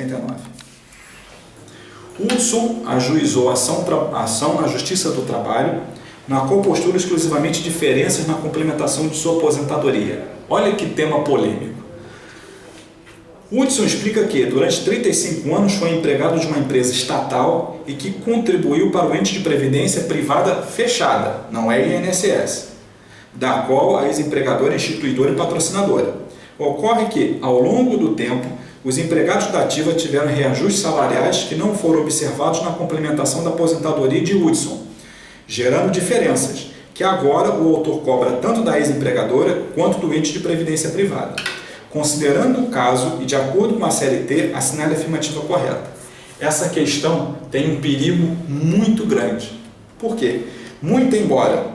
1979. Hudson ajuizou a ação na Justiça do Trabalho, na qual postula exclusivamente diferenças na complementação de sua aposentadoria. Olha que tema polêmico. Hudson explica que, durante 35 anos, foi empregado de uma empresa estatal e que contribuiu para o ente de previdência privada fechada, não é INSS, da qual a ex-empregadora é instituidora e patrocinadora. Ocorre que, ao longo do tempo, os empregados da ativa tiveram reajustes salariais que não foram observados na complementação da aposentadoria de Hudson, gerando diferenças, que agora o autor cobra tanto da ex-empregadora quanto do ente de previdência privada. Considerando o caso e de acordo com a CLT, assinale a afirmativa correta. Essa questão tem um perigo muito grande. Por quê? Muito embora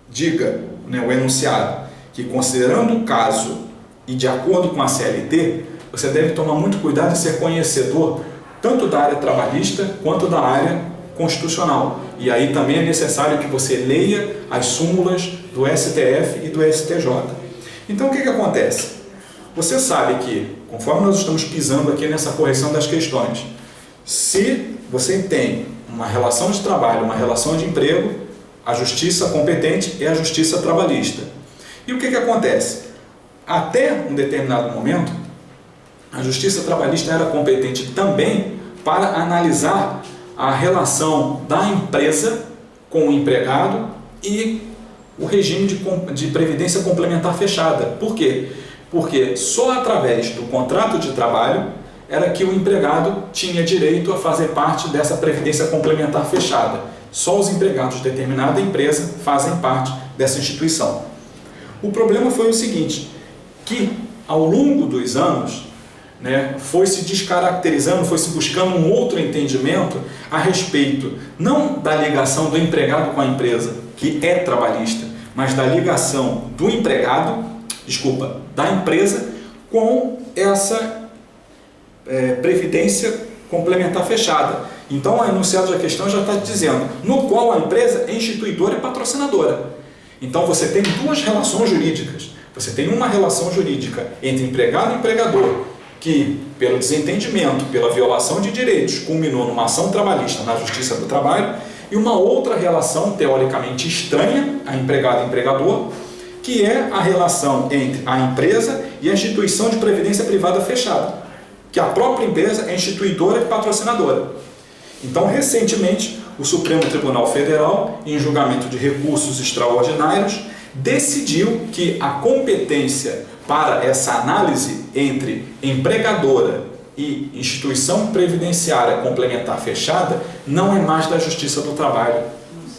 diga, o enunciado, que considerando o caso e de acordo com a CLT, você deve tomar muito cuidado em ser conhecedor tanto da área trabalhista quanto da área constitucional. E aí também é necessário que você leia as súmulas do STF e do STJ. Então, o que acontece? Você sabe que, conforme nós estamos pisando aqui nessa correção das questões, se você tem uma relação de trabalho, uma relação de emprego, a justiça competente é a justiça trabalhista. E o que acontece? Até um determinado momento, a justiça trabalhista era competente também para analisar a relação da empresa com o empregado e o regime de previdência complementar fechada. Por quê? Porque só através do contrato de trabalho era que o empregado tinha direito a fazer parte dessa previdência complementar fechada. Só os empregados de determinada empresa fazem parte dessa instituição. O problema foi o seguinte, que ao longo dos anos, foi se descaracterizando, foi se buscando um outro entendimento a respeito, não da ligação do empregado com a empresa, que é trabalhista, mas da ligação do empregado, da empresa com essa previdência complementar fechada. Então, o enunciado da questão já está dizendo, no qual a empresa é instituidora e patrocinadora. Então, você tem duas relações jurídicas. Você tem uma relação jurídica entre empregado e empregador, que, pelo desentendimento, pela violação de direitos, culminou numa ação trabalhista na Justiça do Trabalho, e uma outra relação teoricamente estranha a empregado e empregador, que é a relação entre a empresa e a instituição de previdência privada fechada, que a própria empresa é instituidora e patrocinadora. Então, recentemente, o Supremo Tribunal Federal, em julgamento de recursos extraordinários, decidiu que a competência para essa análise entre empregadora e instituição previdenciária complementar fechada não é mais da Justiça do Trabalho,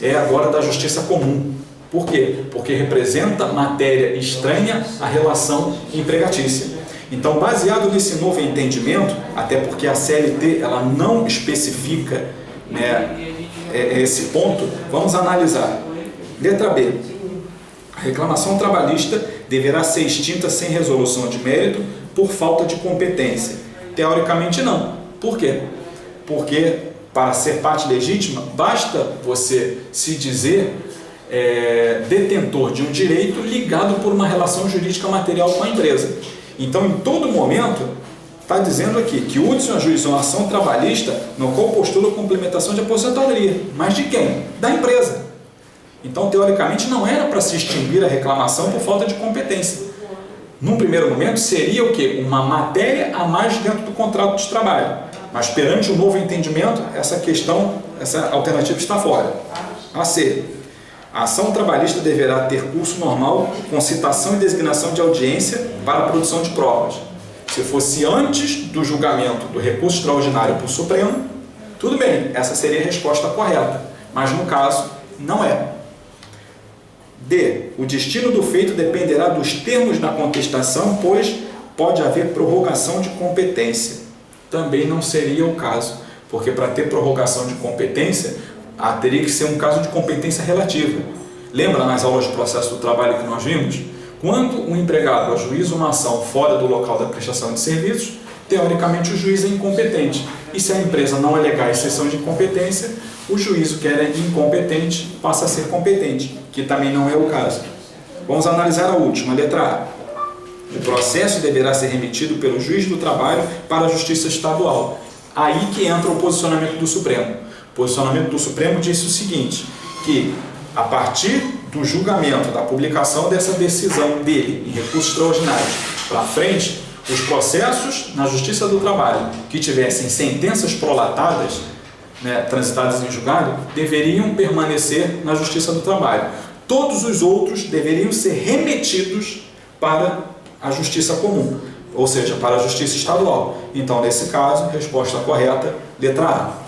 é agora da Justiça Comum. Por quê? Porque representa matéria estranha à relação empregatícia. Então, baseado nesse novo entendimento, até porque a CLT ela não especifica esse ponto, vamos analisar. Letra B. A reclamação trabalhista deverá ser extinta sem resolução de mérito por falta de competência. Teoricamente não. Por quê? Porque para ser parte legítima, basta você se dizer detentor de um direito ligado por uma relação jurídica material com a empresa. Então, em todo momento, está dizendo aqui que o Hudson ajuizou uma ação trabalhista no qual postula a complementação de aposentadoria. Mas de quem? Da empresa. Então, teoricamente, não era para se extinguir a reclamação por falta de competência. Num primeiro momento, seria o quê? Uma matéria a mais dentro do contrato de trabalho. Mas perante o novo entendimento, essa alternativa está fora. A C. A ação trabalhista deverá ter curso normal com citação e designação de audiência para a produção de provas. Se fosse antes do julgamento do recurso extraordinário para o Supremo, tudo bem, essa seria a resposta correta. Mas no caso, não é. D. O destino do feito dependerá dos termos da contestação, pois pode haver prorrogação de competência. Também não seria o caso, porque para ter prorrogação de competência, teria que ser um caso de competência relativa. Lembra nas aulas de processo do trabalho que nós vimos? Quando um empregado ajuiza uma ação fora do local da prestação de serviços, teoricamente o juiz é incompetente. E se a empresa não alegar exceção de incompetência, o juízo que era incompetente passa a ser competente, que também não é o caso. Vamos analisar a última, letra A. O processo deverá ser remetido pelo juiz do trabalho para a Justiça Estadual. Aí que entra o posicionamento do Supremo. O posicionamento do Supremo disse o seguinte, que a partir do julgamento, da publicação dessa decisão dele em recursos extraordinários para frente, os processos na Justiça do Trabalho que tivessem sentenças prolatadas, transitadas em julgado, deveriam permanecer na Justiça do Trabalho. Todos os outros deveriam ser remetidos para a Justiça Comum, ou seja, para a Justiça Estadual. Então, nesse caso, resposta correta, letra A.